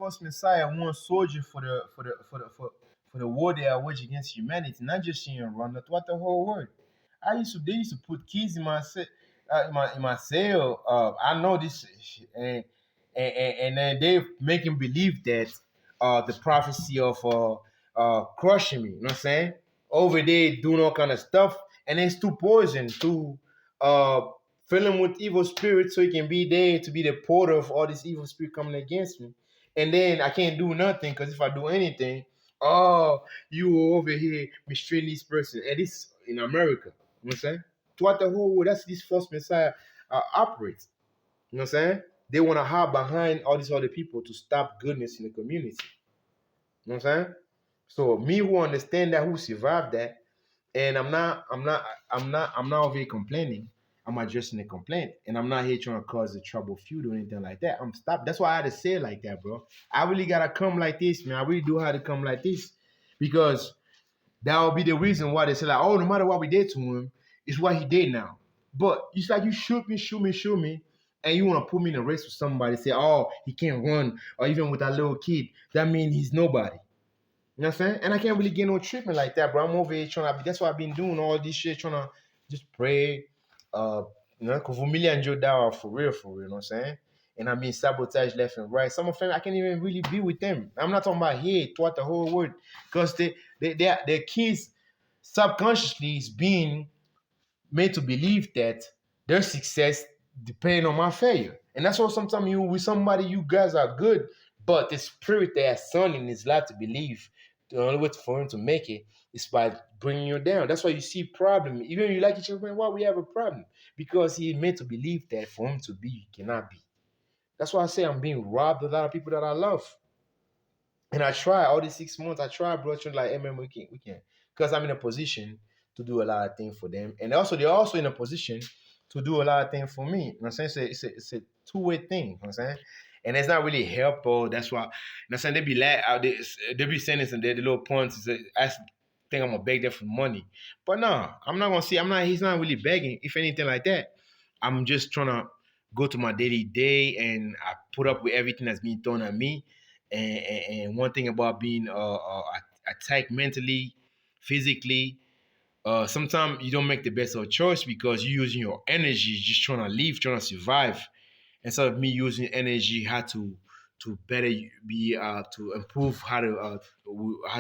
false Messiah, one soldier for the war they are waging against humanity, not just in Rwanda, throughout the whole world. They used to put keys in in my cell. I know this, and then they make him believe that the prophecy of crushing me. You know what I'm saying? Over there doing all kind of stuff, and it's too poison to uh fill him with evil spirits so he can be there to be the porter of all this evil spirit coming against me. And then I can't do nothing because if I do anything, oh, you were over here mistreating this person. And this in America. You know what I'm saying? Throughout the whole world, that's this false Messiah operates. You know what I'm saying? They want to hide behind all these other people to stop goodness in the community. You know what I'm saying? So me who understand that, who survived that, and I'm not over here complaining. I'm addressing the complaint, and I'm not here trying to cause a trouble feud or anything like that. I'm stop. That's why I had to say it like that, bro. I really gotta come like this, man. I really do have to come like this because that will be the reason why they say like, oh, no matter what we did to him, it's what he did now. But it's like you shoot me, and you want to put me in a race with somebody. Say, oh, he can't run, or even with that little kid. That means he's nobody. You know what I'm saying? And I can't really get no treatment like that, bro. I'm over here trying to. That's why I've been doing all this shit, trying to just pray. You know, because Vumilia and Joe Dow for real, you know what I'm saying? And I'm being sabotaged left and right. Some of them, I can't even really be with them. I'm not talking about here, throughout the whole world. Because their kids subconsciously is being made to believe that their success depends on my failure. And that's why sometimes you with somebody, you guys are good, but the spirit that has son in his life to believe the only way for him to make it is by bringing you down. That's why you see problem. Even if you like each other, why we have a problem? Because he made to believe that for him to be, he cannot be. That's why I say I'm being robbed of a lot of people that I love. And I try all these 6 months. I try, bro. Like, hey, man, we can, because I'm in a position to do a lot of things for them, and also they're also in a position to do a lot of things for me. You know what I'm saying? It's a two-way thing. You know what I'm saying? And it's not really helpful. That's why. You know what I'm saying? They be like, they be saying this and the little points. I think I'm gonna beg them for money, but no, I'm not gonna see. I'm not. He's not really begging. If anything like that, I'm just trying to go to my daily day, and I put up with everything that's being thrown at me. And one thing about being attacked mentally, physically, sometimes you don't make the best of choice because you're using your energy just trying to live, trying to survive, instead of me using energy how to better be to improve how to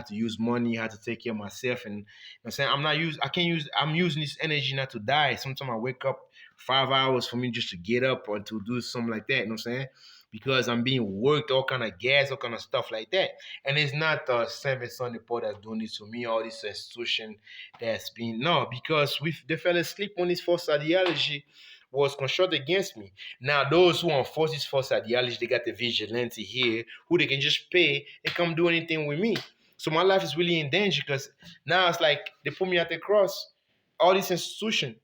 use money, how to take care of myself. And you know what I'm saying, I'm using this energy not to die. Sometimes I wake up 5 hours for me just to get up or to do something like that. You know what I'm saying? Because I'm being worked, all kind of gas, all kind of stuff like that. And it's not the Seven Sunday Paul that's doing this to me, all this institution that's been no, because they fell asleep on this false ideology was constructed against me. Now, those who enforce this false ideology, they got the vigilante here who they can just pay and come do anything with me. So my life is really in danger because now it's like they put me at the cross. All this institution, you know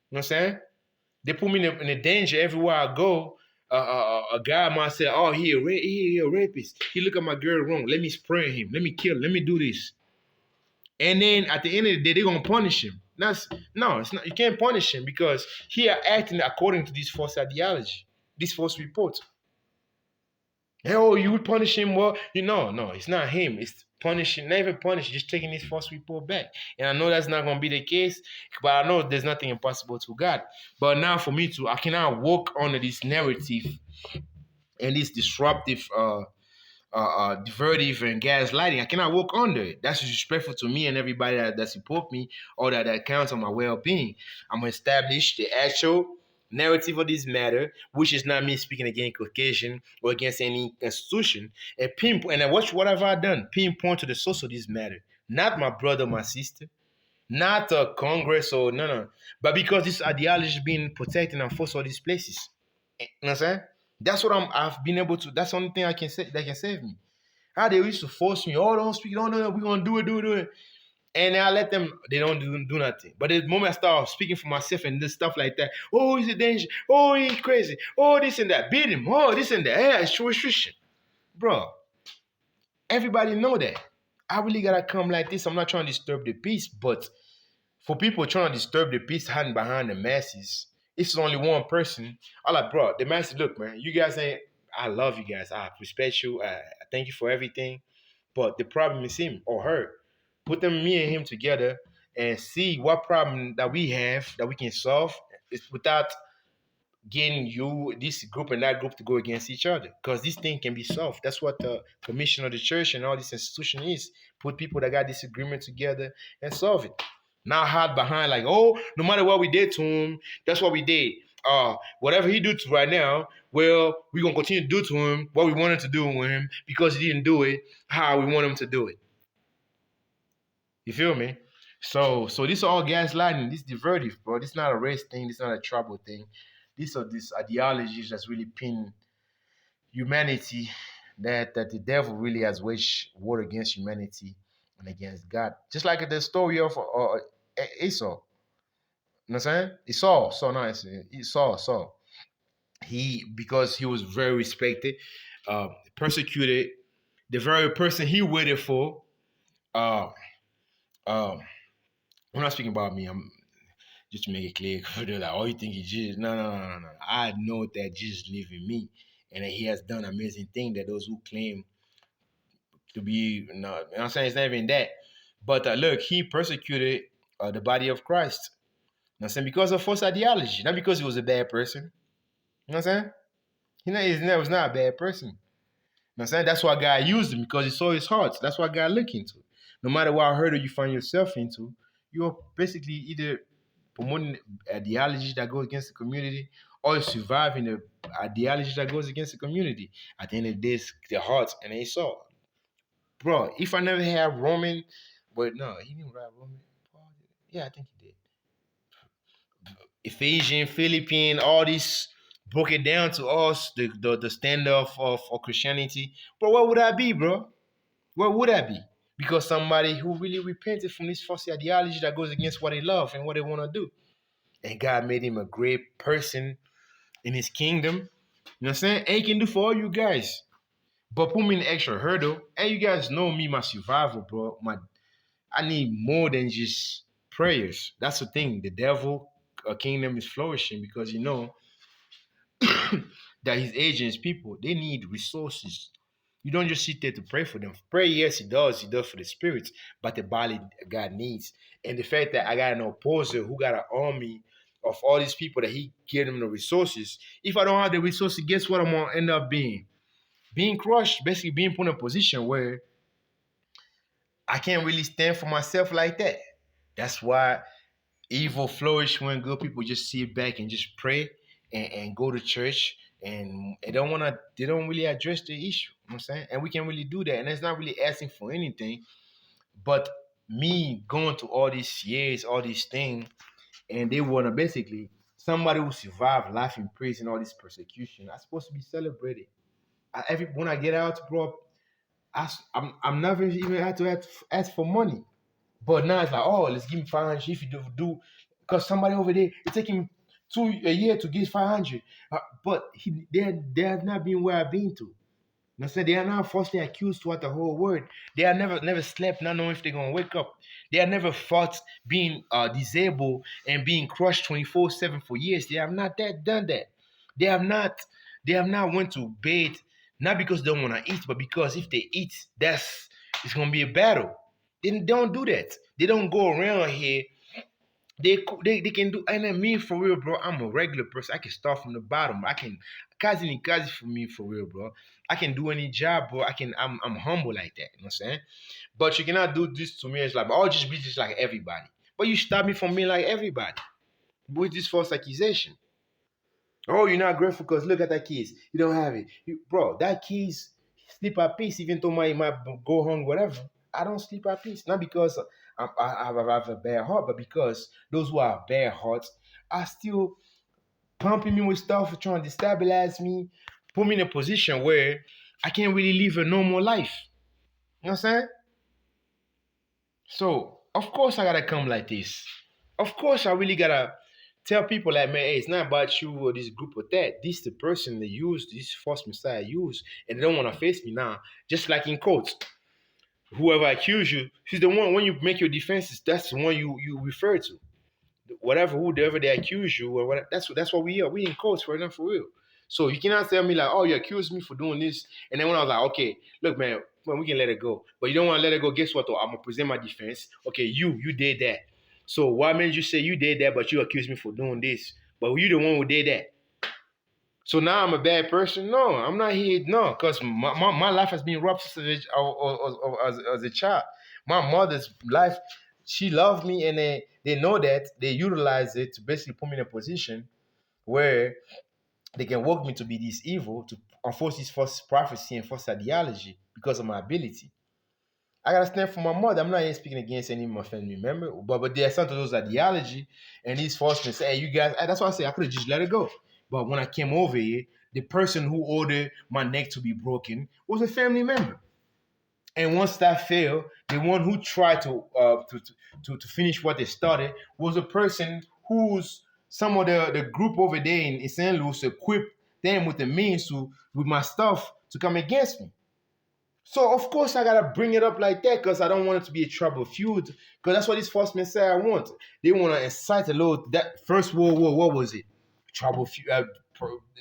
what I'm saying? They put me in a danger everywhere I go. A guy might say, "Oh, he a rapist. He look at my girl wrong. Let me spray him. Let me kill him. Let me do this." And then at the end of the day, they're gonna punish him. No, it's not. You can't punish him because he are acting according to this false ideology, this false report. Hey, oh, you would punish him? Well, no, it's not him. It's punishing, not even punishing, just taking this false report back. And I know that's not going to be the case, but I know there's nothing impossible to God. But now for me I cannot walk under this narrative and this disruptive, divertive and gaslighting. I cannot walk under it. That's disrespectful to me and everybody that support me or that counts on my well-being. I'm going to establish the actual narrative of this matter, which is not me speaking against Caucasian or against any institution, and pinpoint. And what have I done? Pinpoint to the source of this matter, not my brother, my sister, not Congress or no, but because this ideology is being protected and forced all these places. You know what I'm saying? That's what I've been able to. That's the only thing I can say that can save me. How they used to force me, oh, don't speak, no, we're gonna do it. And I let them, they don't do nothing. But the moment I start speaking for myself and this stuff like that, oh, he's a danger, oh, he's crazy, oh, this and that, beat him, oh, this and that, yeah, it's restriction. Bro, everybody know that. I really gotta come like this. I'm not trying to disturb the peace, but for people trying to disturb the peace hiding behind the masses, it's only one person. I'm like, bro, the masses, look, man, you guys ain't, I love you guys. I respect you. I thank you for everything. But the problem is him or her. Put them, me and him together and see what problem that we have that we can solve without getting you this group and that group to go against each other, because this thing can be solved. That's what the commission of the church and all this institution is: put people that got disagreement together and solve it. Not hide behind like, oh, no matter what we did to him, that's what we did. Whatever he do to right now, well, we're gonna continue to do to him what we wanted to do with him because he didn't do it how we want him to do it. You feel me? So this is all gaslighting. This is divertive, bro. This is not a race thing. This is not a tribal thing. These ideologies that's really pin humanity, that the devil really has waged war against humanity and against God. Just like the story of Esau. You know what I'm saying? Esau. He, because he was very respected, persecuted, the very person he waited for. Uh, um, I'm not speaking about me. I'm just to make it clear. They're like, oh, you think he Jesus? No. I know that Jesus lives in me, and that He has done amazing things that those who claim to be, no, you know what I'm saying, it's not even that. But look, He persecuted the body of Christ. You know what I'm saying? Because of false ideology, not because he was a bad person. You know what I'm saying? He was not a bad person. You know what I'm saying? That's why God used him, because He saw his heart. That's what God looked into. No matter what hurdle you find yourself into, you're basically either promoting ideology that goes against the community, or surviving the ideology that goes against the community. At the end of the day, it's their hearts and they saw. Bro, if I never had Roman, but no, he didn't write Roman. Yeah, I think he did. Ephesian, Philippine, all these broke it down to us, the standard of Christianity. But what would I be, bro? What would I be? Because somebody who really repented from this false ideology that goes against what they love and what they want to do. And God made him a great person in His kingdom. You know what I'm saying? And He can do for all you guys. But put me in the extra hurdle. And you guys know me, my survival, bro. I need more than just prayers. That's the thing. The devil kingdom is flourishing because that his agents, people, they need resources. You don't just sit there to pray for them. Pray, yes, He does. He does for the spirits, but the body God needs. And the fact that I got an opposer who got an army of all these people that He gave them the resources. If I don't have the resources, guess what I'm gonna end up being? Being crushed, basically being put in a position where I can't really stand for myself like that. That's why evil flourish when good people just sit back and just pray and go to church, and they don't really address the issue. You know what I'm saying? And we can really do that. And it's not really asking for anything, but me going to all these years, all these things, and they wanna basically somebody who survived life in prison, all this persecution, are supposed to be celebrated. When I get out, bro, I'm never even had to ask for money. But now it's like, oh, let's give me 500 if you do, because somebody over there, it's taking a year to get 500. But they have not been where I've been to. You know what I'm saying? They are now falsely accused throughout the whole world. They are never slept, not knowing if they're gonna wake up. They have never fought being disabled and being crushed 24/7 for years. They have not done that. They have not went to bed, not because they don't want to eat, but because if they eat, it's gonna be a battle. They don't do that. They don't go around here. They can do, and then me for real, bro. I'm a regular person. I can start from the bottom. I can kazi for me for real, bro. I can do any job, bro. I'm humble like that. You know what I'm saying? But you cannot do this to me. It's like, I'll just be just like everybody. But you stop me from being like everybody with this false accusation. Oh, you're not grateful because look at that keys. You don't have it. Bro, that keys sleep at peace, even though my go home, whatever. I don't sleep at peace. Not because I have a bad heart, but because those who have bad hearts are still pumping me with stuff, trying to destabilize me, put me in a position where I can't really live a normal life. You know what I'm saying? So, of course, I gotta come like this. Of course, I really gotta tell people like, man, hey, it's not about you or this group or that. This the person they use, this false messiah use, and they don't want to face me now. Just like in quotes, whoever accuse you, she's the one when you make your defenses, that's the one you refer to. Whoever they accuse you or whatever, that's what we are. We in quotes right now for real. So you cannot tell me like, oh, you accused me for doing this, and then when I was like, okay, look, man, well, we can let it go, but you don't want to let it go. Guess what? Though I'm gonna present my defense. Okay, you did that. So why made you say you did that, but you accused me for doing this? But you the one who did that. So now I'm a bad person? No, I'm not here. No, because my life has been rough as a child. My mother's life, she loved me, and they know that. They utilize it to basically put me in a position where they can work me to be this evil, to enforce this false prophecy and false ideology because of my ability. I gotta stand for my mother. I'm not here speaking against any of my family member, but there's some of those ideology and these false men say, hey, you guys, that's why I say I could have just let it go. But when I came over here, the person who ordered my neck to be broken was a family member. And once that failed, the one who tried to finish what they started was a person who's some of the group over there in St. Louis equipped them with the means with my stuff to come against me. So of course I gotta bring it up like that because I don't want it to be a trouble feud. Because that's what these false men say I want. They want to incite a little that First World War. What was it? Trouble feud,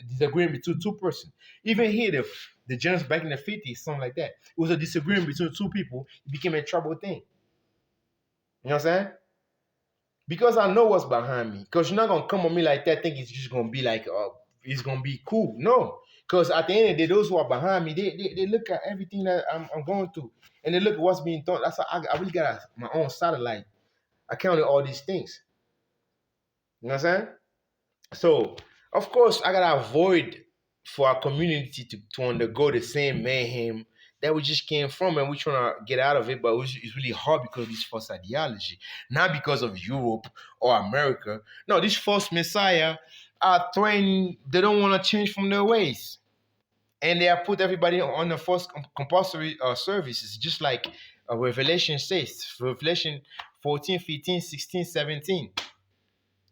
disagreement between two persons. Even here, the generals back in the 50s, something like that. It was a disagreement between two people. It became a trouble thing. You know what I'm saying? Because I know what's behind me. Because you're not gonna come on me like that, think it's just gonna be like, it's gonna be cool. No. Because at the end of the day, those who are behind me, they look at everything that I'm going through. And they look at what's being done. That's how I really got my own satellite. I counted all these things. You know what I'm saying? So, of course, I gotta avoid for our community to undergo the same mayhem that we just came from, and we're trying to get out of it, but it's really hard because of this false ideology, not because of Europe or America. No, this false messiah are threatening, they don't want to change from their ways. And they have put everybody on the false compulsory services, just like Revelation says, Revelation 14, 15, 16, 17.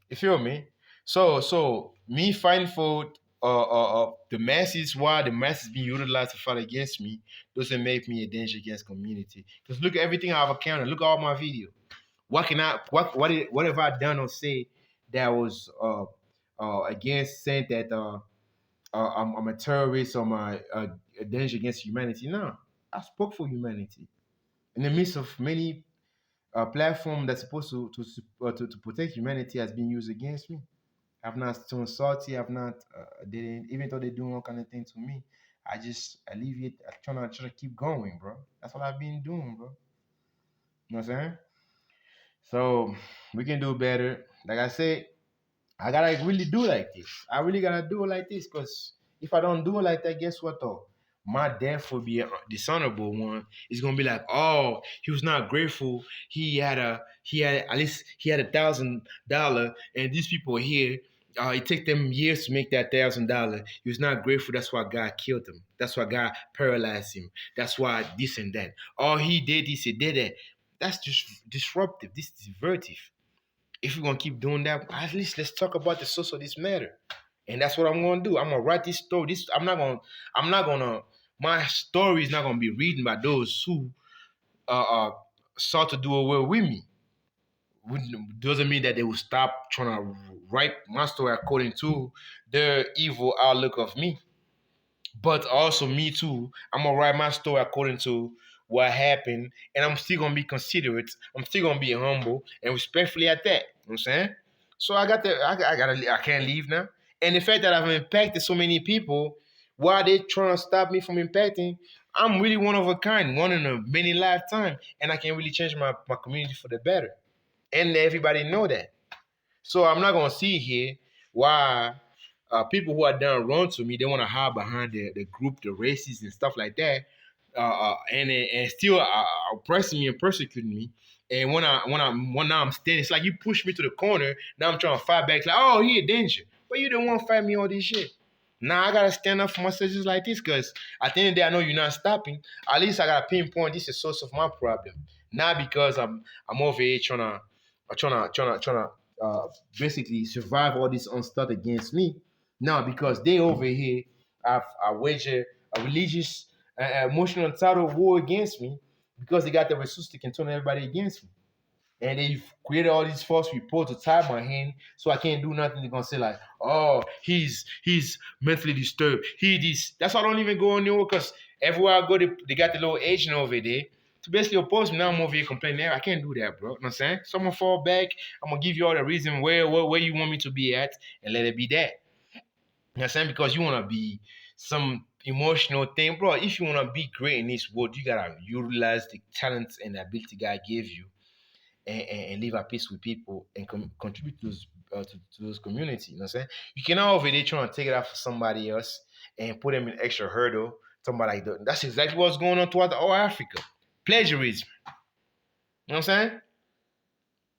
You feel me? So me fighting for the masses, while the masses being utilized to fight against me, doesn't make me a danger against community. Because look at everything I've accounted. Look at all my video. What can I what have I done or say that was against saying that I'm a terrorist or my a danger against humanity? No, I spoke for humanity in the midst of many platform that's supposed to protect humanity has been used against me. I've not turned salty. I've not didn't even though they're doing all kind of things to me. I just alleviate. I try to keep going, bro. That's what I've been doing, bro. You know what I'm saying? So we can do better. Like I said, I gotta really do like this. I really gotta do it like this because if I don't do it like that, guess what though? My death will be a dishonorable one. It's gonna be like, oh, he was not grateful. He had at least he had $1,000, and these people here, it took them years to make that $1,000. He was not grateful. That's why God killed him. That's why God paralyzed him. That's why this and that. Oh, he did this, he did that. That's just disruptive. This is divertive. If we're gonna keep doing that, at least let's talk about the source of this matter. And that's what I'm gonna do. I'm gonna write this story. I'm not gonna my story is not gonna be written by those who sought to do away with me. Doesn't mean that they will stop trying to write my story according to their evil outlook of me. But also me too. I'm gonna write my story according to what happened, and I'm still gonna be considerate. I'm still gonna be humble and respectfully at that. You know what I'm saying? So I can't leave now. And the fact that I've impacted so many people while they trying to stop me from impacting, I'm really one of a kind, one in a many lifetime, and I can really change my community for the better. And everybody know that. So I'm not gonna see here why people who are done wrong to me, they want to hide behind the group, the races and stuff like that, and still oppressing me and persecuting me. And when now I'm standing, it's like you push me to the corner. Now I'm trying to fight back. It's like, oh, he a danger, but you don't want to fight me all this shit. Now I gotta stand up for myself just like this, because at the end of the day, I know you're not stopping. At least I gotta pinpoint this is the source of my problem, not because I'm over here trying to basically survive all this onslaught against me. Now, because they over here have waged a religious, emotional, entitled war against me because they got the resources to can turn everybody against me. and they've created all these false reports to tie my hand, so I can't do nothing. They're gonna say like, "Oh, he's mentally disturbed. He this." That's why I don't even go on there because everywhere I go, they got the little agent over there to basically oppose me. Now I'm over here complaining. I can't do that, bro. You know what I'm saying? So I'm gonna fall back. I'm gonna give you all the reason where you want me to be at, and let it be that. You know what I'm saying? Because you wanna be some emotional thing, bro. If you wanna be great in this world, you gotta utilize the talents and the ability God gave you and live at peace with people and contribute to those community. You know what I'm saying? You cannot over there trying to take it out for somebody else and put them in extra hurdle. Somebody like that. That's exactly what's going on throughout all Africa. Plagiarism. You know what I'm saying?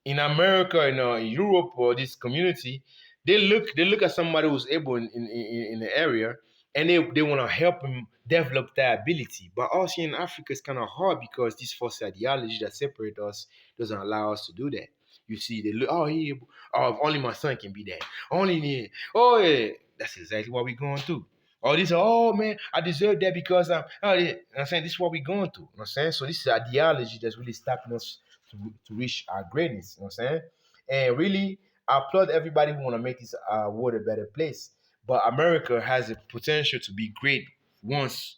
In America, in Europe or this community, they look at somebody who's able in the area and they want to help him develop that ability. But also in Africa, it's kind of hard because this false ideology that separates us doesn't allow us to do that. You see, they look, only my son can be that. Only me. Oh yeah, that's exactly what we're going through. Oh, this, oh man, I deserve that because oh, yeah. You know what I'm saying, this is what we're going through. You know what I'm saying? So this is ideology that's really stopping us to reach our greatness. You know what I'm saying? And really, I applaud everybody who want to make this world a better place. But America has the potential to be great once.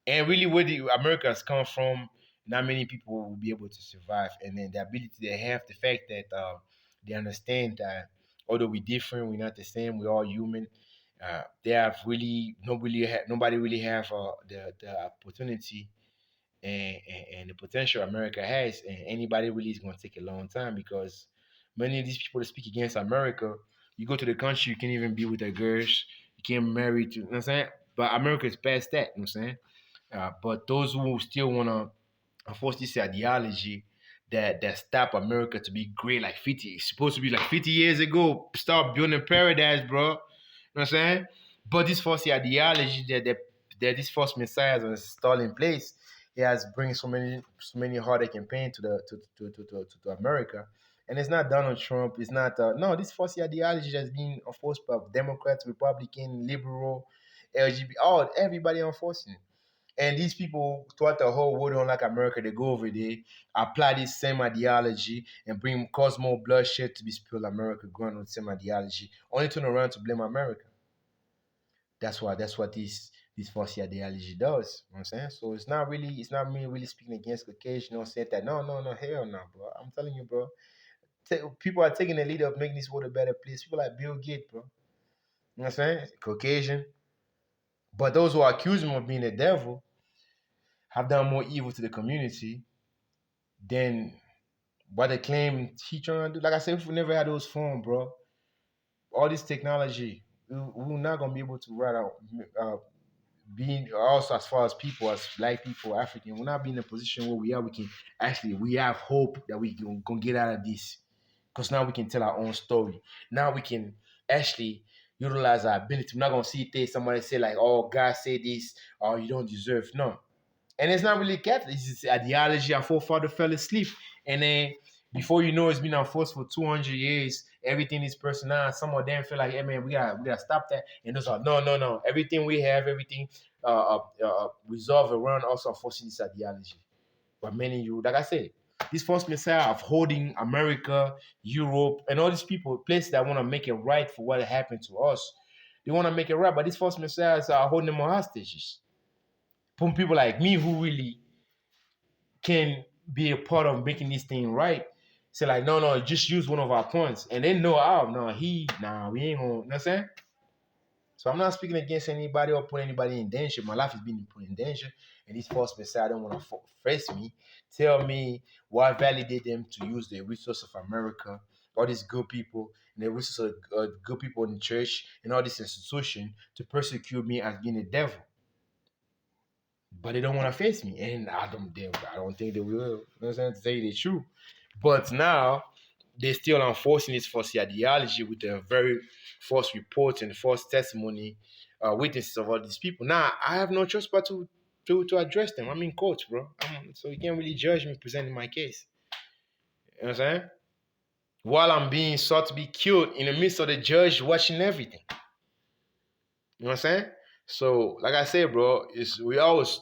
And really, where the America has come from, not many people will be able to survive. And then the ability they have, the fact that they understand that although we're different, we're not the same, we're all human. They have really nobody really have the opportunity and the potential America has, and anybody really is going to take a long time because many of these people that speak against America, you go to the country, you can't even be with their girls, you can't marry to, you know what I'm saying? But America is past that, you know what I'm saying? But those who still want to enforce this ideology that stop America to be great like 50, it's supposed to be like 50 years ago, start building paradise, bro. You know what I'm saying? But this false ideology that this false messiahs are installed in place, it has bring so many heartache and pain to America. And it's not Donald Trump. It's not no, this false ideology that's being enforced by Democrats, Republican, liberal, LGBT, all everybody enforcing it. And these people throughout the whole world don't like America. They go over there, apply this same ideology, and cause more bloodshed to be spilled. America going on the same ideology, only turn around to blame America. That's what this false ideology does. You know what I'm saying? So it's not me really speaking against Caucasian or saying that no, hell no, bro. I'm telling you, bro. People are taking the lead of making this world a better place. People like Bill Gates, bro. You know what I'm saying? Caucasian. But those who accuse him of being a devil have done more evil to the community than what they claim he trying to do. Like I said, if we never had those phones, bro, all this technology, we're not gonna be able to write out. Being also as far as people, as black people, African, we're not being in a position where we are. We have hope that we can get out of this because now we can tell our own story. Now we can actually utilize our ability. We're not gonna see things somebody say like, "Oh, God said this," or "You don't deserve." No, and it's not really Catholic. It's just ideology. Our forefather fell asleep, and then before you know, it's been enforced for 200 years. Everything is personal. Some of them feel like, "Hey man, we gotta stop that." And those are no. Everything we have, everything resolve around us enforcing this ideology. But many you, like I said, this false messiah of holding America, Europe, and all these people, places that want to make it right for what happened to us. They want to make it right, but these false messiahs are holding them hostages from people like me who really can be a part of making this thing right. Say like, no, just use one of our points, and they know, oh no, we ain't gonna. You know what I'm saying? So I'm not speaking against anybody or put anybody in danger. My life is being put in danger, and this false messiah don't want to face me, tell me why validate them to use the resource of America, all these good people, and the resource of good people in the church and all this institution to persecute me as being a devil. But they don't want to face me, and I don't think they will. You know what I'm saying? To say the truth, but now they still enforcing this false ideology with a very false report and false testimony, witnesses of all these people. Now I have no choice but to address them. I'm in court, bro. So you can't really judge me presenting my case. You know what I'm saying? While I'm being sought to be killed in the midst of the judge watching everything. You know what I'm saying? So, like I said, bro, we always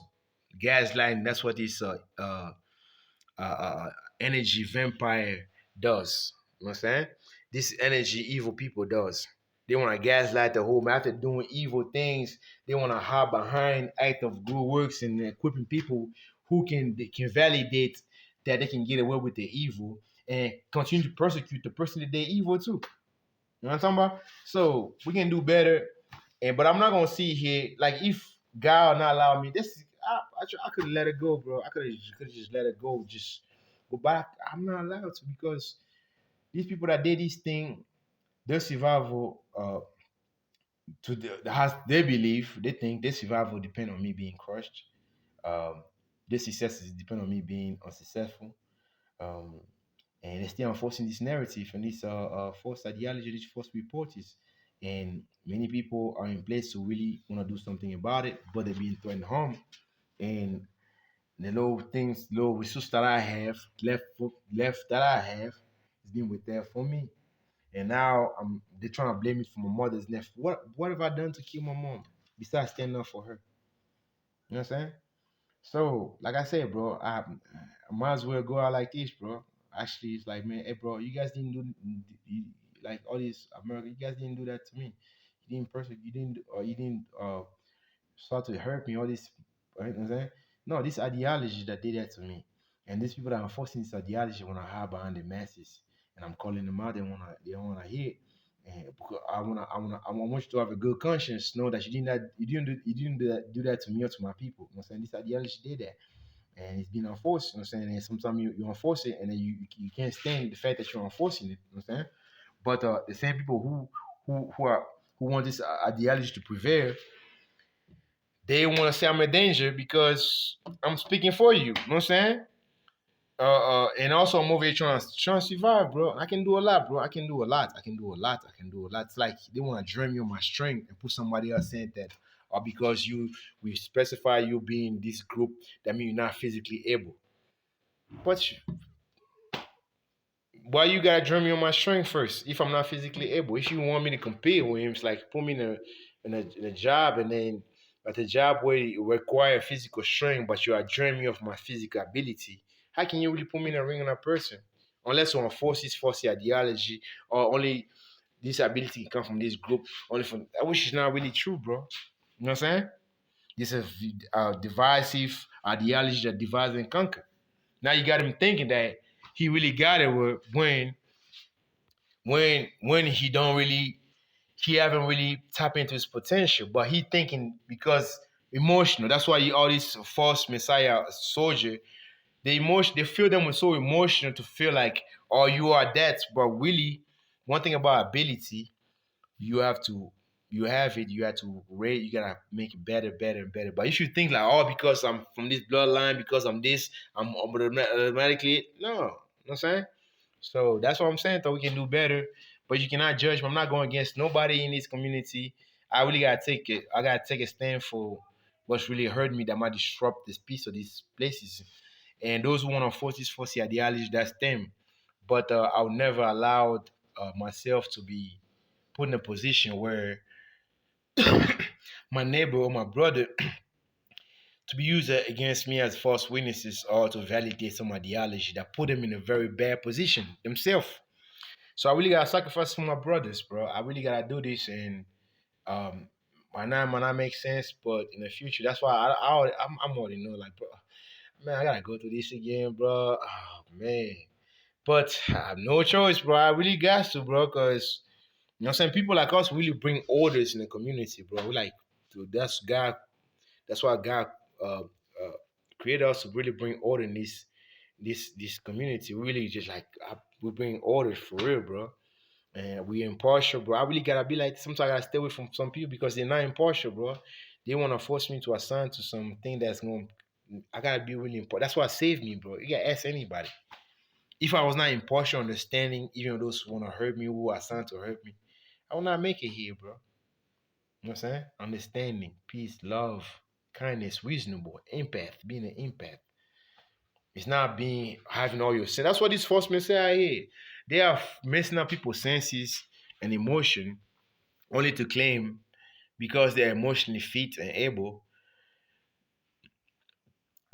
gaslighting. That's what this energy vampire does. You know what I'm saying? This energy evil people does. They want to gaslight the whole man. After doing evil things, they want to hide behind act of good works and equipping people who can validate that they can get away with the evil and continue to persecute the person that they evil too. You know what I'm talking about? So we can do better. And but I'm not gonna see here like if God not allow me. I could let it go, bro. I could just let it go, just go back. I'm not allowed to because these people that did this thing, their survival, the house they believe, they think their survival depend on me being crushed. Um, their success is depend on me being unsuccessful. Um, and they're still enforcing this narrative and this false ideology, this false reports. And many people are in place to really want to do something about it, but they're being threatened harm. And the little things, little resources that I have left that I have is being with there for me. And now they're trying to blame me for my mother's death. What have I done to kill my mom besides standing up for her? You know what I'm saying? So, like I said, bro, I might as well go out like this, bro. Actually, it's like, man, hey, bro, you guys didn't like all this America. You guys didn't do that to me. You didn't persecute. You didn't start to hurt me. All this, right? You know what I'm saying? No, this ideology that did that to me, and these people that are enforcing this ideology want to hide behind the masses, and I'm calling them out. They don't wanna hear it. And because I want you to have a good conscience. Know that you didn't do that to me or to my people. You know what I'm saying? This ideology did that, and it's being enforced. You know what I'm saying? And sometimes you enforce it, and then you can't stand the fact that you're enforcing it. You know what I'm saying? But the same people who want this ideology to prevail, they want to say I'm a danger because I'm speaking for you. You know what I'm saying? And also I'm over here trying to survive, bro. I can do a lot, bro. I can do a lot. I can do a lot. I can do a lot. It's like they want to drain me on my strength and put somebody else in that. Or because we specify you being this group, that means you're not physically able. But why you gotta drain me on my strength first if I'm not physically able? If you want me to compete with him, it's like put me in a job and then at a job where you require physical strength, but you are draining me of my physical ability. How can you really put me in a ring on a person? Unless one forces ideology or only this ability can come from this group, only from which is not really true, bro. You know what I'm saying? This is a divisive ideology that divides and conquer. Now you got him thinking that he really got it when he don't really he haven't really tapped into his potential, but he thinking because emotional. That's why all these false messiah soldier, they feel them so emotional to feel like oh you are that, but really one thing about ability, you have to you have it, you have to rate, you gotta make it better, better, and better. But if you think like, oh, because I'm from this bloodline, because I'm this, I'm automatically no, you know what I'm saying? So that's what I'm saying. Though we can do better, but you cannot judge me. I'm not going against nobody in this community. I really gotta take it. I gotta take a stand for what's really hurt me that might disrupt this peace of these places. And those who want to force this force ideology, that's them. But I'll never allow myself to be put in a position where my neighbor or my brother to be used against me as false witnesses or to validate some ideology that put them in a very bad position themselves. So I really gotta sacrifice for my brothers, bro. I really gotta do this, and um, might not make sense, but in the future, that's why I'm already know, like, bro, man, I gotta go through this again, bro. Oh man, but I have no choice, bro. I really got to, bro, because you know, what I'm saying people like us really bring orders in the community, bro. We like, dude, that's God. That's why God created us to really bring order in this community. Really, just like we bring order for real, bro. And we impartial, bro. I really gotta be like. Sometimes I gotta stay away from some people because they're not impartial, bro. They wanna force me to assign to something that's going. I gotta be really important. That's what saved me, bro. You gotta ask anybody. If I was not impartial, understanding, even those who wanna hurt me, who are assigned to hurt me, I will not make it here, bro. You know what I'm saying? Understanding, peace, love, kindness, reasonable, empath, being an empath. It's not being having all your sense. That's what these false messiah are here. They are messing up people's senses and emotion only to claim because they're emotionally fit and able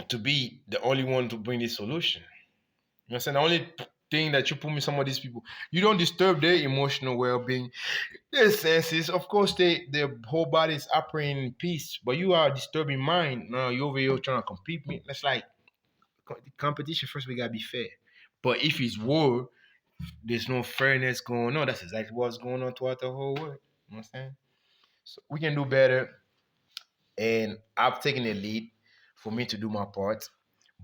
to be the only one to bring this solution. know what I'm saying? The only thing that you put me some of these people, you don't disturb their emotional well-being, their senses. Of course, their whole body is operating in peace, but you are disturbing mine. Now you over here trying to compete me. That's like competition. First, we gotta be fair. But if it's war, there's no fairness going on. That's exactly what's going on throughout the whole world. You know what I'm saying? So we can do better, and I've taken the lead for me to do my part.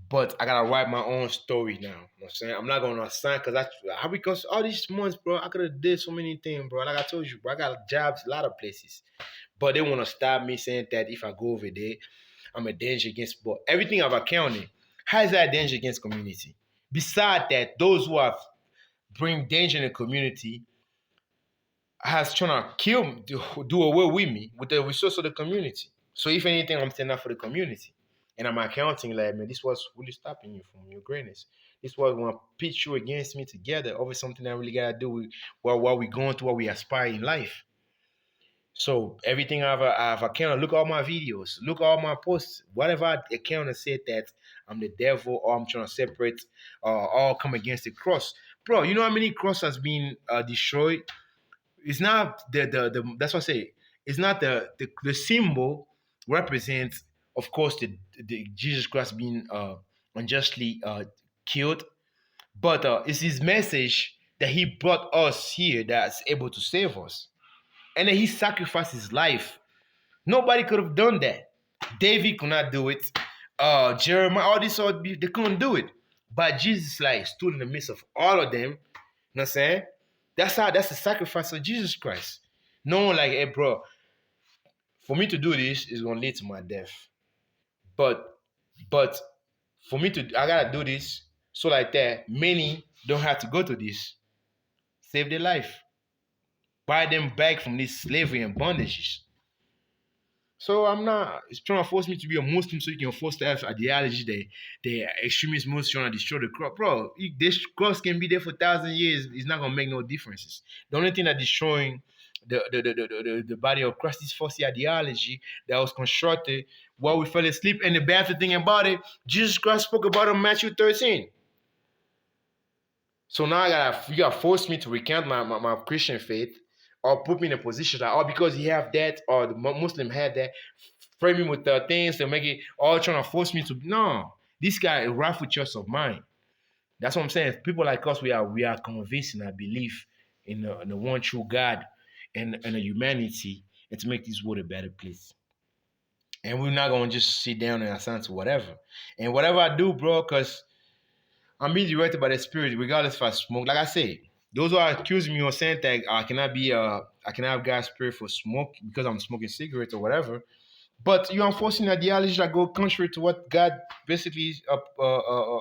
But I gotta write my own story now. You know what I'm saying? I'm not gonna sign because all these months, bro, I could have did so many things, bro. Like I told you, bro, I got jobs a lot of places. But they wanna stop me saying that if I go over there, I'm a danger against, but everything I've accounted, how is that a danger against community? Beside that, those who have bring danger in the community has trying to kill me, do away with me with the resource of the community. So if anything, I'm standing up for the community. And I'm accounting like, man, this was really stopping you from your greatness. This was going to pitch you against me together over something that really got to do with what we're going through, what we aspire in life. So everything I've accounted, look at all my videos, look at all my posts, whatever I account and said that I'm the devil or I'm trying to separate all come against the cross. Bro, you know how many cross has been destroyed? It's not the that's what I say. It's not the symbol represents, of course, the Jesus Christ being unjustly killed, but it's his message that he brought us here that's able to save us, and then he sacrificed his life. Nobody could have done that. David could not do it. Jeremiah, all these other people, they couldn't do it. But Jesus like stood in the midst of all of them. You know what I'm saying? That's the sacrifice of Jesus Christ. No one like, hey bro, for me to do this is gonna lead to my death. But but for me to I gotta do this so like that many don't have to go to this. Save their life. Buy them back from this slavery and bondages. So I'm not. It's trying to force me to be a Muslim so you can force to have ideology that the extremist Muslims trying to destroy the cross. Bro, this cross can be there for 1,000 years. It's not gonna make no differences. The only thing that destroying the body of Christ is false ideology that was constructed while we fell asleep. And the bad thing about it, Jesus Christ spoke about it in Matthew 13. So now you gotta force me to recount my Christian faith or put me in a position that, or because he have that or the Muslim had that, frame me with the things to make it all trying to force me to no. This guy is rightful choice of mine. That's what I'm saying. People like us, we are convinced in our belief in the one true God and the humanity and to make this world a better place. And we're not gonna just sit down and assign to whatever. And whatever I do, bro, because I'm being directed by the spirit, regardless if I smoke. Like I said, those who are accusing me of saying that I cannot have God's spirit for smoke because I'm smoking cigarettes or whatever. But you're enforcing ideology that go contrary to what God basically is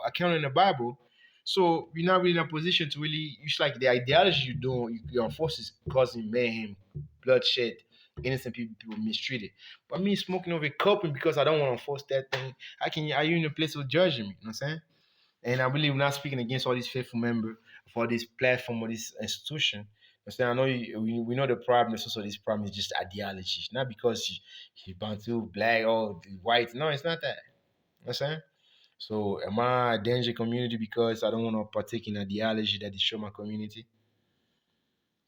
accounting in the Bible. So you're not really in a position to really. It's like the ideology you're doing, you enforce is causing mayhem, bloodshed, innocent people mistreated. But me smoking over coping because I don't want to enforce that thing. Are you in a place of judging me? You know what I'm saying? And I believe we're not speaking against all these faithful members for this platform or this institution. I know we know the problem. Also, this problem is just ideology, not because you Bantu, black, or white. No, it's not that. You know what I'm saying? So, am I a danger community because I don't want to partake in ideology that destroy my community?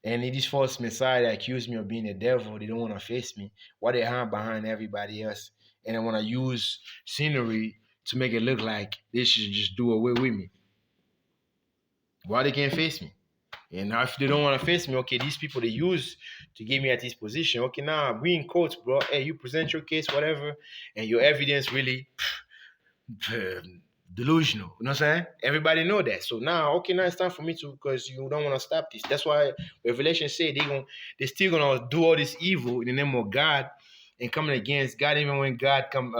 And it is false messiah that accuse me of being a devil. They don't want to face me. Why they hide behind everybody else? And they want to use scenery to make it look like they should just do away with me. Why they can't face me? And now if they don't want to face me, okay, these people they use to get me at this position. Okay, now we in court, bro. Hey, you present your case, whatever, and your evidence really delusional. You know what I'm saying? Everybody know that. So now, okay, now it's time for me to, because you don't want to stop this. That's why Revelation said they still gonna do all this evil in the name of God and coming against God. Even when God come,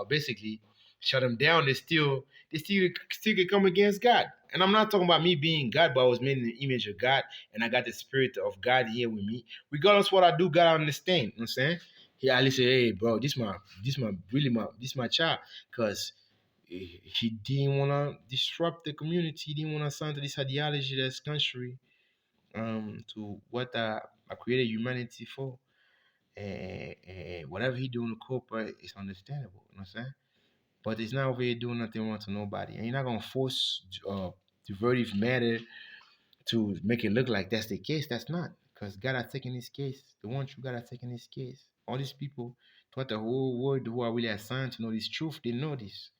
basically shut them down, they still can come against God. And I'm not talking about me being God, but I was made in the image of God, and I got the spirit of God here with me. Regardless what I do, God understand. You know what I'm saying? He at least say, hey, bro, this my child, because he didn't want to disrupt the community. He didn't want to sign to this ideology that's contrary to what I created humanity for. And whatever he doing to corporate is understandable. You know what I'm saying? But it's not over here doing nothing wrong to nobody. And you're not gonna force derivative matter to make it look like that's the case. That's not, because God has taken His case. The one true God has taken His case. All these people throughout the whole world who are really assigned to know this truth, they know this.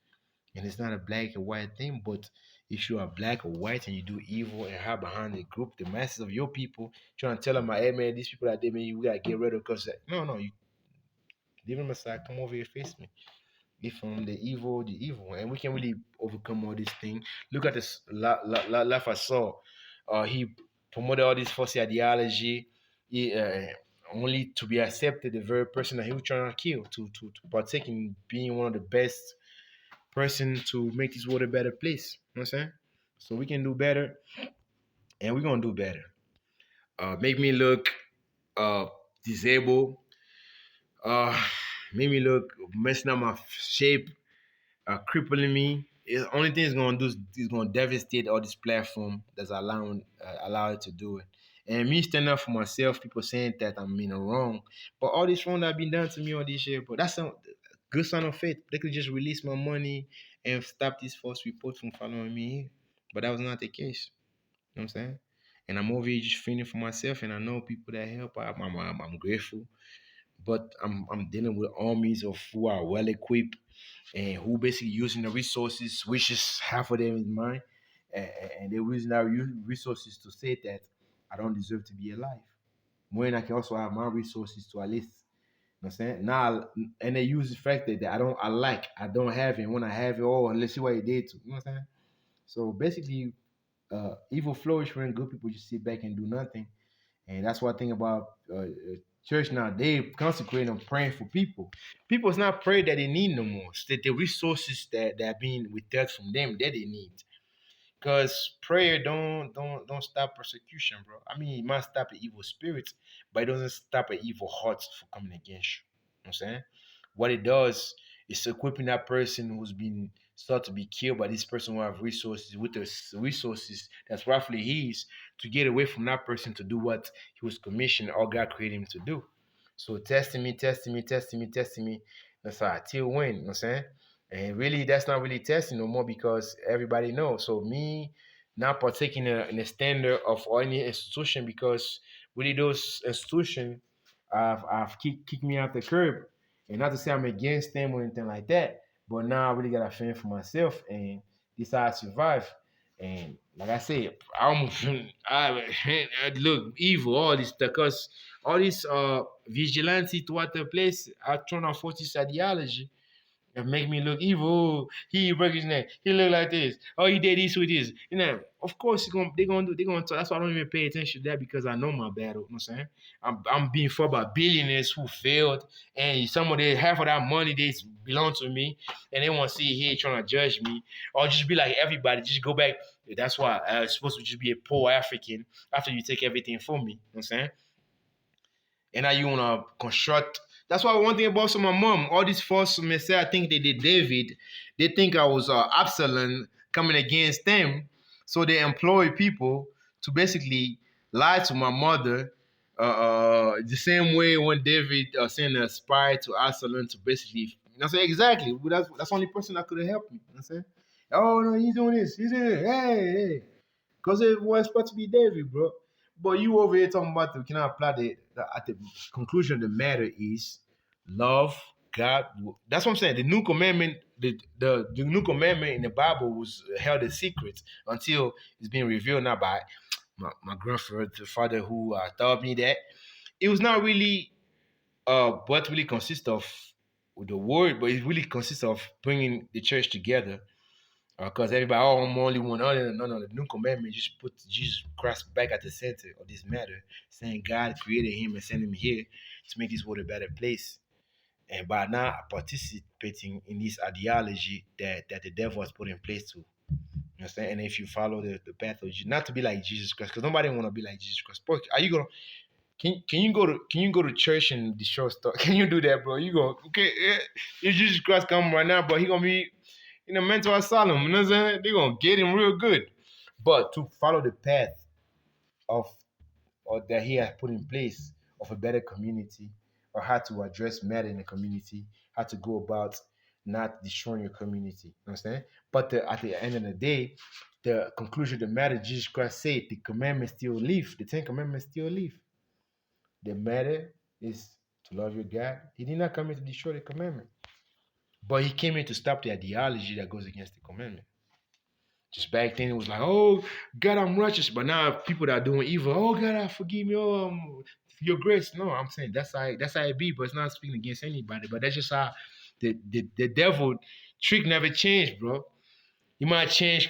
And it's not a black and white thing, but if you are black or white and you do evil and hide behind the group, the masses of your people, trying to tell them, hey man, these people that they man, you gotta get rid of because no, you leave them aside, come over here, face me. Get from the evil, and we can really overcome all these things. Look at this life I saw. He promoted all this false ideology, he, only to be accepted the very person that he was trying to kill, to partake in being one of the best person to make this world a better place. You know what I'm saying? So we can do better, and we're gonna do better. Make me look uh disabled. Uh, make me look messing up my shape, crippling me. The only thing it's gonna do is gonna devastate all this platform that's allowing allow it to do it. And me standing up for myself, people saying that I'm in the wrong, but all this wrong that been done to me all this year, but that's a good sign of faith. They could just release my money and stop these false reports from following me here, but that was not the case. You know what I'm saying? And I'm over here just feeling for myself, and I know people that help. I'm grateful, but I'm dealing with armies of who are well equipped and who basically using the resources, which is half of them is mine, and they're using our resources to say that I don't deserve to be alive. When I can also have my resources to at least, you know what I'm saying? Now, and they use the fact that I don't have it. When I have it, oh, let's see what it did to. You know what I'm saying? So basically, evil flourish when good people just sit back and do nothing. And that's what I think about church now. They consecrate and praying for people. People's not praying that they need no more. It's that the resources that are being withheld from them that they need. Because prayer don't stop persecution, bro. I mean, it might stop the evil spirits, but it doesn't stop the evil hearts from coming against you. You know what I'm saying? What it does is equipping that person who's been sought to be killed by this person who have resources with the resources that's roughly his to get away from that person to do what he was commissioned or God created him to do. So testing me, testing me, testing me, testing me. That's how I till win. You know what I'm saying? And really, that's not really testing no more because everybody knows. So me not partaking in a standard of any institution because really those institutions have kicked me out the curb. And not to say I'm against them or anything like that, but now I really got to fend for myself and this how I survive. And like I said, I look evil, all this stuff, because all this vigilante throughout the place are trying to force this ideology and make me look evil. He broke his neck. He look like this. Oh, he did this with this. You know, of course they're gonna talk. That's why I don't even pay attention to that because I know my battle. You know what I'm saying? I'm being fought by billionaires who failed, and some of the half of that money they belong to me, and they want to see here trying to judge me, or just be like everybody, just go back. That's why I was supposed to just be a poor African after you take everything from me. You know what I'm saying? And now you wanna construct. That's why one thing about my mom, all these false messiah think they did David, they think I was Absalom coming against them, so they employ people to basically lie to my mother. The same way when David sent a spy to Absalom to basically, you know, say exactly. That's the only person that could have helped me. You know what I'm saying? Oh no, he's doing this. He's doing it. Hey. Because it was supposed to be David, bro. But you over here talking about the cannot apply at the conclusion of the matter is love God. That's what I'm saying. The new commandment, the new commandment in the Bible was held a secret until it's being revealed now by my grandfather, the father who taught me that. It was not really what really consists of the word, but it really consists of bringing the church together because everybody, oh, I'm only one. Oh, no, the new commandment just put Jesus Christ back at the center of this matter, saying God created him and sent him here to make this world a better place. And by not participating in this ideology that the devil has put in place to, you understand? And if you follow the path of Jesus, not to be like Jesus Christ, because nobody want to be like Jesus Christ. But are you gonna? Can you go to church and destroy stuff? Can you do that, bro? You go, okay, if Jesus Christ come right now, but he gonna be in a mental asylum. You know what I'm saying? They're gonna get him real good. But to follow the path of or that he has put in place of a better community, or how to address matter in the community, how to go about not destroying your community. You understand? But at the end of the day, the conclusion of the matter, Jesus Christ said, the commandments still live. The Ten Commandments still live. The matter is to love your God. He did not come here to destroy the commandment, but he came here to stop the ideology that goes against the commandment. Just back then, it was like, oh, God, I'm righteous. But now people that are doing evil, oh, God, I forgive me. Oh, your grace. No, I'm saying that's how it be, but it's not speaking against anybody. But that's just how the devil trick never changed, bro. He might change,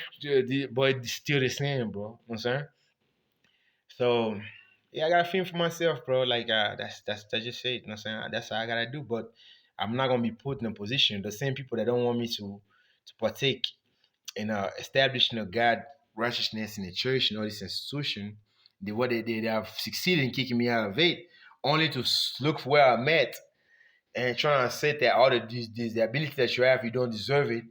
but it's still the same, bro. You know what I'm saying? So, yeah, I got to feel for myself, bro. Like, that's just it. You know what I'm saying? That's how I got to do. But I'm not going to be put in a position, the same people that don't want me to partake in establishing a God righteousness in the church and all this institution, they have succeeded in kicking me out of it, only to look for where I'm at and trying to say that all the ability that you have, you don't deserve it,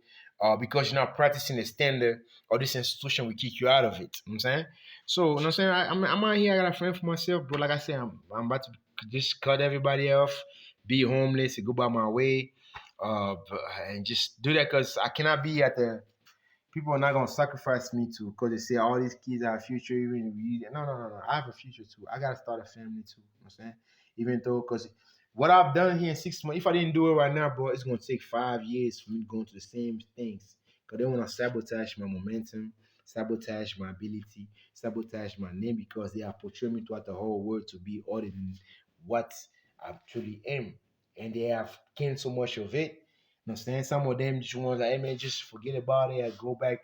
because you're not practicing the standard, or this institution will kick you out of it. You know what I'm saying? So, you know what I'm saying? I'm out here, I got a friend for myself, bro. Like I said, I'm about to just cut everybody off, be homeless, and go by my way, and just do that because I cannot be at the people are not gonna sacrifice me too because they say all these kids have a future. Even no. I have a future too. I gotta start a family too. You know what I'm saying? Even though, because what I've done here in 6 months, if I didn't do it right now, bro, it's gonna take 5 years for me going to the same things. Because they wanna sabotage my momentum, sabotage my ability, sabotage my name because they are portraying me throughout the whole world to be other than what I truly am. And they have gained so much of it. You know what I'm saying? Some of them just want like, hey man, just forget about it. I go back.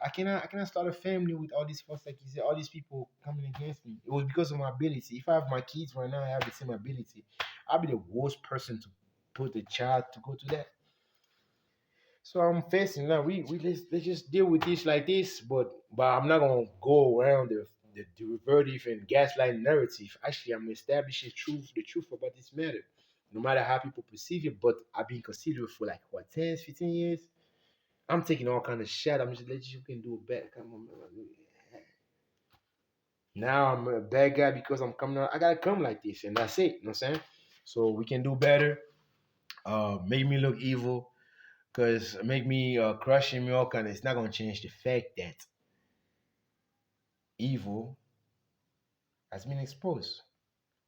I cannot start a family with all these folks, like you said, all these people coming against me. It was because of my ability. If I have my kids right now, I have the same ability. I'll be the worst person to put the child to go to that. So I'm facing now. Let's just deal with this like this, but I'm not gonna go around the derivative and gaslight narrative. Actually, I'm establishing the truth about this matter. No matter how people perceive it, but I've been considered for like what 10, 15 years. I'm taking all kind of shit. I'm just letting you can do it better. Come on, man. Now I'm a bad guy because I'm coming out. I gotta come like this, and that's it. You know what I'm saying? So we can do better. Make me look evil, cause make me crushing me all kind. It's not gonna change the fact that evil has been exposed,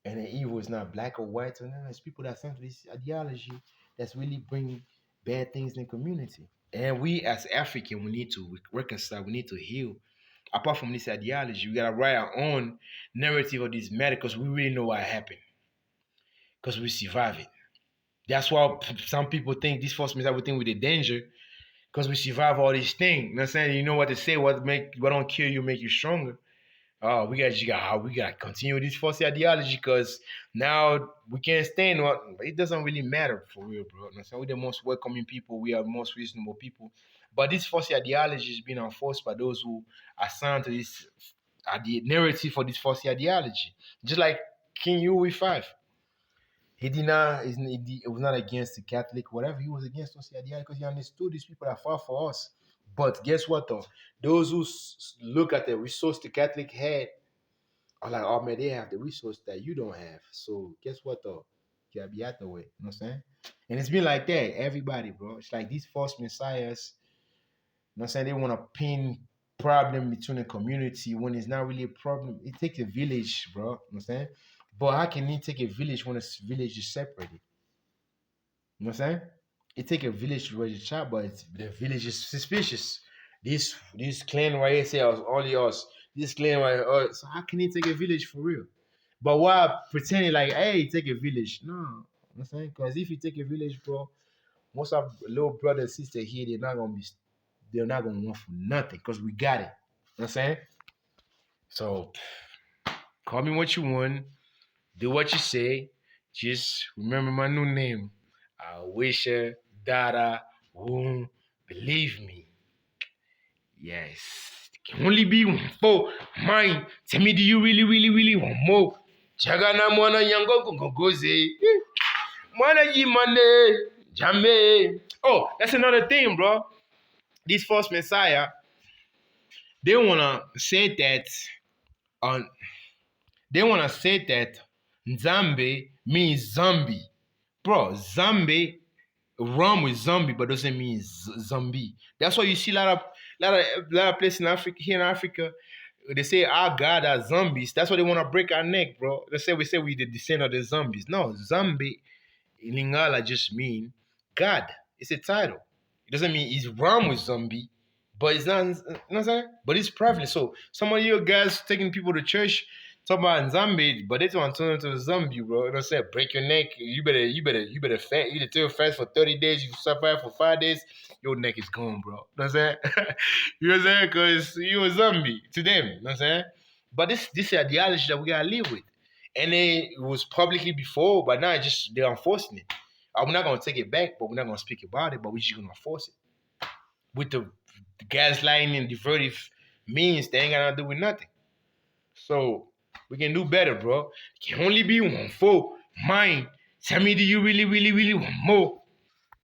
and the evil is not black or white. So no, it's people that sent this ideology that's really bringing bad things in the community. And we as African, we need to reconcile. We need to heal. Apart from this ideology, we gotta write our own narrative of this matter because we really know what happened. Because we survive it. That's why some people think this force means everything with the danger. Because we survive all these things. You know what I'm saying? You know what to say, what don't kill you make you stronger. Oh, we gotta continue this false ideology because now we can't stand what it doesn't really matter for real, bro. You know, so we're the most welcoming people, we are the most reasonable people. But this false ideology is being enforced by those who are assigned to this the narrative for this false ideology. Just like King Louis V. He did not he was not against the Catholic, whatever, he was against false ideology because he understood these people are far for us. But guess what though? Those who look at the resource the Catholic had are like, oh man, they have the resource that you don't have. So guess what though? You gotta be out the way. You know what I'm saying? And it's been like that, everybody, bro. It's like these false messiahs, you know what I'm saying? They want to pin problem between the community when it's not really a problem. It takes a village, bro. You know what I'm saying? But how can it take a village when a village is separated? You know what I'm saying? It take a village to raise a child, but the village is suspicious. This clan right here say us only us. This clan right here, so how can it take a village for real? But why pretending like, hey, take a village? No, you know what I'm saying? Because if you take a village, bro, most of little brother and sister here, they're not gonna want for nothing because we got it. You know what I'm saying? So call me what you want, do what you say. Just remember my new name. I wish Dada won't believe me. Yes. It can only be one for mine. Tell me, do you really, really, really want more? Jagana mwana yango gogoze. Mwana yimane. Jame. Oh, that's another thing, bro. This false messiah, they wanna say that on they wanna say that Nzambe means zombie. Bro, zombie rhyme with zombie, but doesn't mean zombie. That's why you see a lot of places in Africa, here in Africa, they say our God are zombies. That's why they want to break our neck, bro. They say we the descend of the zombies. No, zombie in Lingala just mean God. It's a title. It doesn't mean it's wrong with zombie, but it's not. You know what I'm saying? But it's prevalent. So some of you guys taking people to church talking about zombie, but they want to turn into a zombie, bro. You know what I'm saying? Break your neck. You better fast. You either fast for 30 days. You survive for 5 days. Your neck is gone, bro. You know what I'm saying? You know what I'm saying? Because you a zombie to them. You know what I'm saying? But this ideology that we gotta live with. And it was publicly before, but now they're enforcing it. We're not gonna take it back, but we're not gonna speak about it, but we're just gonna enforce it. With the gaslighting and divertive means, they ain't got nothing to do with nothing. So we can do better, bro. It can only be one for mine. Tell me, do you really, really, really want more?